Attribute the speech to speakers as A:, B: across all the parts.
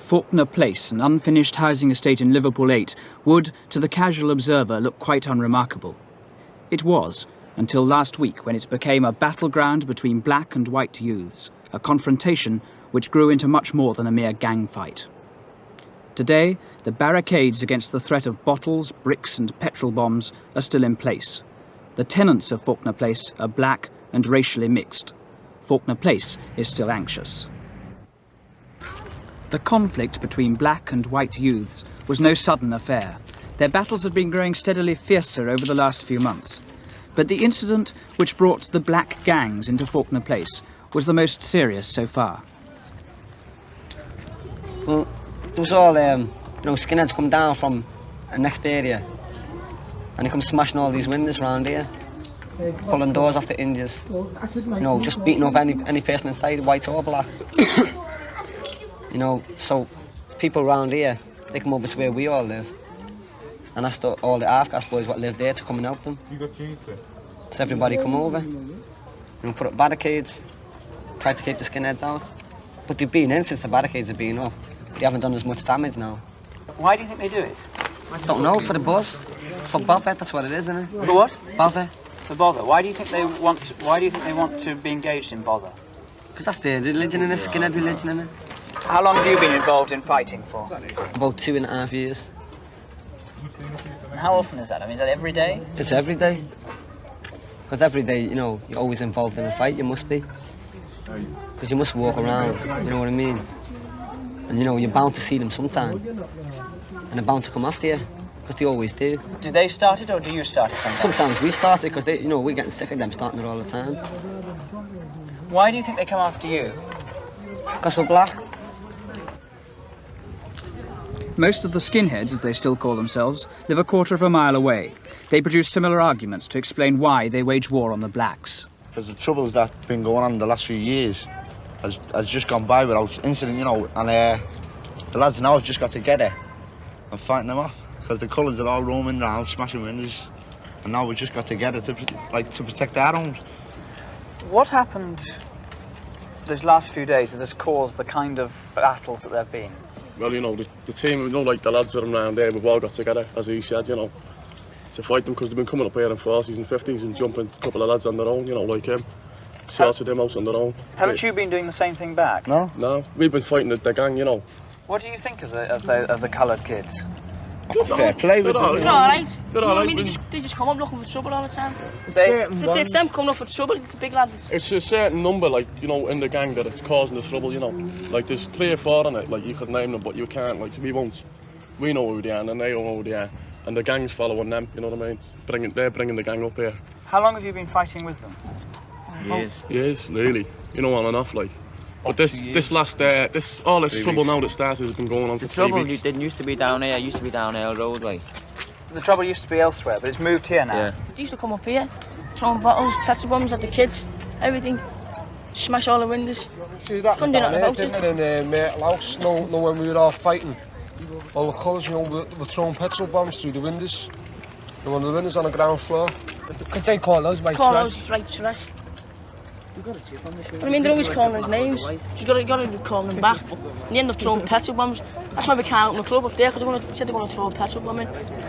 A: Faulkner Place, an unfinished housing estate in Liverpool 8, would, to the casual observer, look quite unremarkable. It was, until last week when it became a battleground between black and white youths, a confrontation which grew into much more than a mere gang fight. Today, the barricades against the threat of bottles, bricks and petrol bombs are still in place. The tenants of Faulkner Place are black and racially mixed. Faulkner Place is still anxious. The conflict between black and white youths was no sudden affair. Their battles had been growing steadily fiercer over the last few months. But the incident which brought the black gangs into Faulkner Place was the most serious so far.
B: Well, there was all, skinheads come down from the next area and they come smashing all these windows around here, pulling doors off the Indians, just beating up any person inside, white or black. So people around here, they come over to where we all live. And asked all the half-caste boys what live there to come and help them. So everybody come over, put up barricades, try to keep the skinheads out. But they've been in since the barricades have been up. They haven't done as much damage now.
A: Why do you think they do it?
B: Don't know, for the buzz. For bovver, that's what it is, isn't it?
A: For what?
B: Bovver.
A: For bother. Why do you think they want to be engaged in bother?
B: Because that's their religion, innit? Skinhead religion, innit?
A: How long have you been involved in fighting for?
B: About 2.5 years.
A: How often is that? I mean, is that every day?
B: It's every day. Because every day, you're always involved in a fight, you must be. Because you must walk around, you know what I mean? And you're bound to see them sometime. And they're bound to come after you, because they always do. Do
A: they start it or do you start it sometimes?
B: Sometimes we start it, because we're getting sick of them starting it all the time.
A: Why do you think they come after you?
B: Because we're black.
A: Most of the skinheads, as they still call themselves, live a quarter of a mile away. They produce similar arguments to explain why they wage war on the blacks.
C: Because the troubles that's been going on in the last few years has just gone by without incident, and the lads now have just got together and fighting them off. Because the colours are all roaming around, smashing windows, and now we've just got together to protect our homes.
A: What happened these last few days that has caused the kind of battles that there have been?
D: Well, the team, like the lads that are around there, we've all got together, as he said, to fight them, because they've been coming up here in 40s and 50s and jumping a couple of lads on their own, like him. Sorted them out on their own.
A: Haven't you been doing the same thing back?
C: No.
D: No, we've been fighting the gang,
A: What do you think of the coloured kids?
C: Fair play with them.
E: They're alright. They just come up looking for trouble all the time. It's them coming up for trouble, the big lads.
D: It's a certain number, in the gang that it's causing the trouble, Like, there's 3 or 4 in it, you could name them, but you can't, we won't. We know who they are, and they don't know who they are. And the gang's following them, you know what I mean? They're bringing the gang up here.
A: How long have you been fighting with them?
D: Years, really. On and off, But all this trouble now that started has been going on for 3 weeks.
F: The trouble didn't used to be down here, road,
A: The trouble used to be elsewhere, but it's moved here now.
F: Yeah.
E: They used to come up here, throwing bottles, petrol bombs at the kids, everything. Smash all the windows.
G: See that
E: couldn't do nothing about
G: it. In Myrtle House, when we were all fighting, all the colours, were throwing petrol bombs through the windows. And one of the windows on the ground floor. Could they call those white trash?
E: Call those white trash. I mean, they're always calling us names. You've got to call them back. And they end up throwing petrol bombs. That's why we can't open the club up there, because they said they're going to throw a petrol bomb in.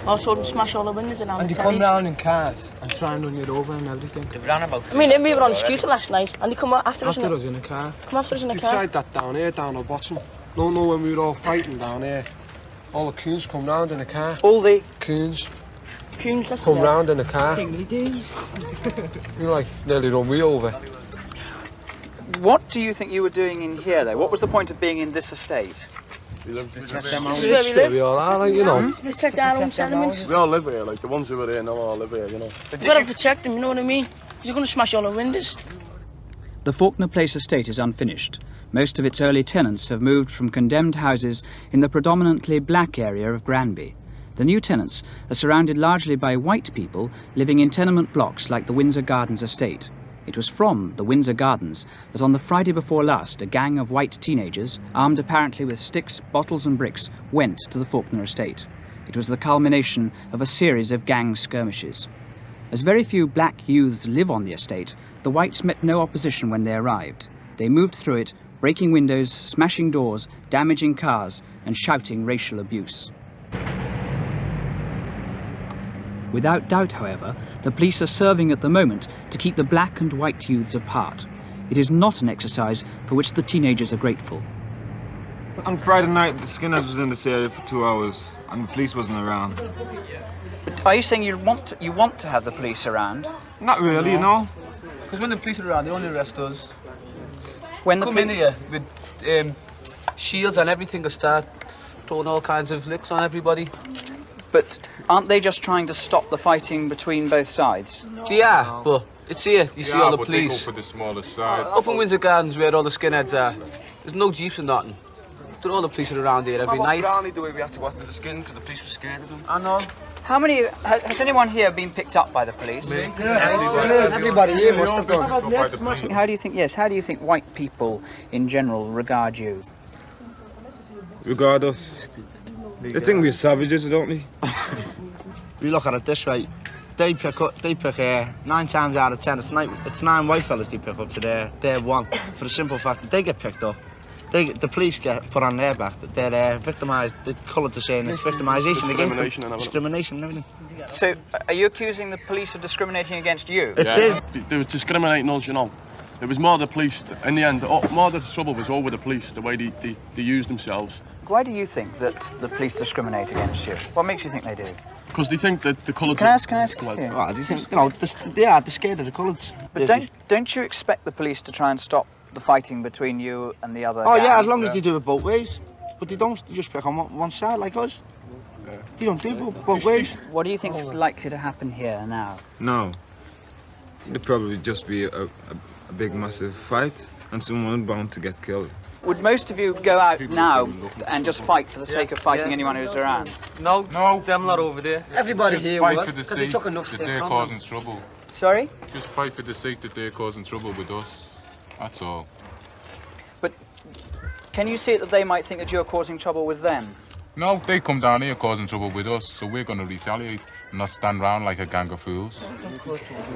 E: Or throw them, smash all the windows around.
G: And they come round in cars and try and run you over and everything.
E: I mean, we were on a scooter last night and they come after us
G: in a car.
E: Come after us in a car.
G: We tried that down here, down the bottom. No, when we were all fighting down here, all the coons come round in a car.
A: All the
G: coons?
E: Coons, that's
G: come round in a car. Nearly run me over.
A: What do you think you were doing in here, though? What was the point of being in this estate?
G: We live. This is where we all are,
E: Protect our own tenements.
D: We all live here, the ones who are here now all live here,
E: We've got to protect them, you know what I mean? You're going to smash all the windows.
A: The Faulkner Place estate is unfinished. Most of its early tenants have moved from condemned houses in the predominantly black area of Granby. The new tenants are surrounded largely by white people living in tenement blocks like the Windsor Gardens estate. It was from the Windsor Gardens that on the Friday before last, a gang of white teenagers, armed apparently with sticks, bottles and bricks, went to the Faulkner estate. It was the culmination of a series of gang skirmishes. As very few black youths live on the estate, the whites met no opposition when they arrived. They moved through it breaking windows, smashing doors, damaging cars, and shouting racial abuse. Without doubt, however, the police are serving at the moment to keep the black and white youths apart. It is not an exercise for which the teenagers are grateful.
H: On Friday night, the Skinheads was in this area for 2 hours, and the police wasn't around.
A: But are you saying you want to have the police around?
H: Not really, you know.
G: Because when the police are around, they only arrest us.
A: When the
G: Come in here with shields and everything to start throwing all kinds of licks on everybody.
A: But aren't they just trying to stop the fighting between both sides?
G: They are, but it's here. You see all the police.
I: They go for the smallest side.
G: Up in Windsor Gardens, where all the skinheads are, there's no jeeps or nothing. All the police are around here every night.
H: The way we have to go after the skin because the police were scared of them.
G: I know.
A: How many? Has anyone here been picked up by the police?
B: Everybody here must have done.
A: How do you think? Yes. How do you think white people in general regard you?
H: Regard us. They think we're savages, don't they?
C: We look at it this way. They pick 9 times out of 10. It's 9 white fellas they pick up to their one, for the simple fact that they get picked up. The police get put on their back. That they're victimised. The coloured to saying it's victimisation against them. Discrimination and everything.
A: So, are you accusing the police of discriminating against you?
C: It is.
D: They were discriminating us, you know. It was more the police, in the end, more the trouble was over the police, the way they used themselves.
A: Why do you think that the police discriminate against you? What makes you think they do?
D: Because they think that the coloured...
A: Can I ask you?
C: Right, you think, you know, they're scared of the colours.
A: But don't you expect the police to try and stop the fighting between you and the other?
C: Oh
A: gang?
C: yeah, as long as they do it both ways. But they don't just pick on one side like us.
D: Yeah.
C: They don't do both ways.
A: What do you think is likely to happen here now?
H: No. It'd probably just be a big, massive fight, and someone bound to get killed.
A: Would most of you go out now and just fight for the sake of fighting anyone who's around?
I: No,
H: them lot over there.
B: Everybody here
I: fight
B: would,
I: for the
B: because they
I: sake
B: took enough
I: that
B: stick
I: they're
B: from
I: causing
B: them.
I: trouble.
A: Sorry?
I: Just fight for the sake that they're causing trouble with us. That's all.
A: But can you see that they might think that you're causing trouble with them?
I: No, they come down here causing trouble with us, so we're going to retaliate and not stand around like a gang of fools.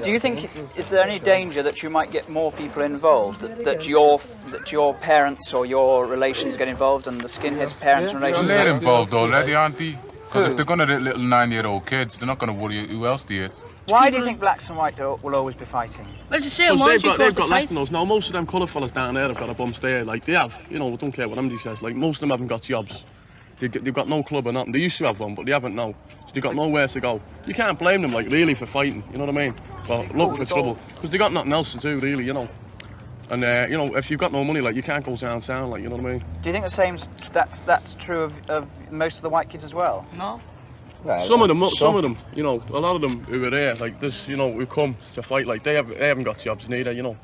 A: Do you think, is there any danger that you might get more people involved? That your parents or your relations get involved and the skinheads' parents and relations?
I: Well, they're involved already, aren't they? Because if they're going to hit little 9-year-old kids, they're not going to worry who else they hit.
A: Why do you think blacks and white will always be fighting?
E: Well, it's the same ones who
D: They've
E: caused the
D: got less
E: fight.
D: than us. Now, most of them coloured fellas down there have got a bum stay. Like, they have, you know, I don't care what anybody says. Like, most of them haven't got jobs. They've got no club or nothing. They used to have one, but they haven't now. So they've got nowhere to go. You can't blame them, like, really, for fighting, you know what I mean? For looking for trouble. Because they got nothing else to do, really, you know. And, you know, if you've got no money, like, you can't go downtown, like, you know what I mean?
A: Do you think the same? That's true of most of the white kids as well?
B: No.
C: Right,
D: Some of them, you know, a lot of them who are there, like this, you know, who come to fight, like they haven't got jobs neither, you know.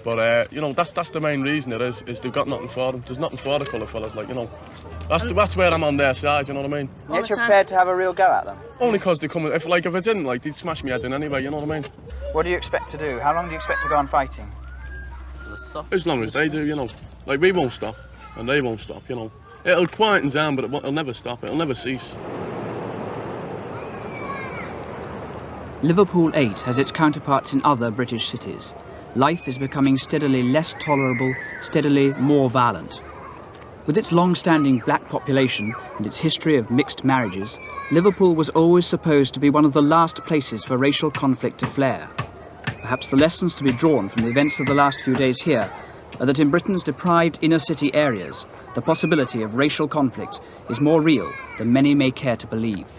D: But you know, that's the main reason it is they've got nothing for them. There's nothing for the colour fellas, like, you know. That's where I'm on their side, you know what I mean?
A: Yet you're prepared to have a real go at them?
D: Only because they come, if I didn't, like, they'd smash me head in anyway, you know what I mean?
A: What do you expect to do? How long do you expect to go on fighting?
D: As long as they do, you know. Like, we won't stop, and they won't stop, you know. It'll quieten down, but it'll never stop, it'll never cease.
A: Liverpool 8 has its counterparts in other British cities. Life is becoming steadily less tolerable, steadily more violent. With its long-standing black population and its history of mixed marriages, Liverpool was always supposed to be one of the last places for racial conflict to flare. Perhaps the lessons to be drawn from the events of the last few days here are that in Britain's deprived inner-city areas, the possibility of racial conflict is more real than many may care to believe.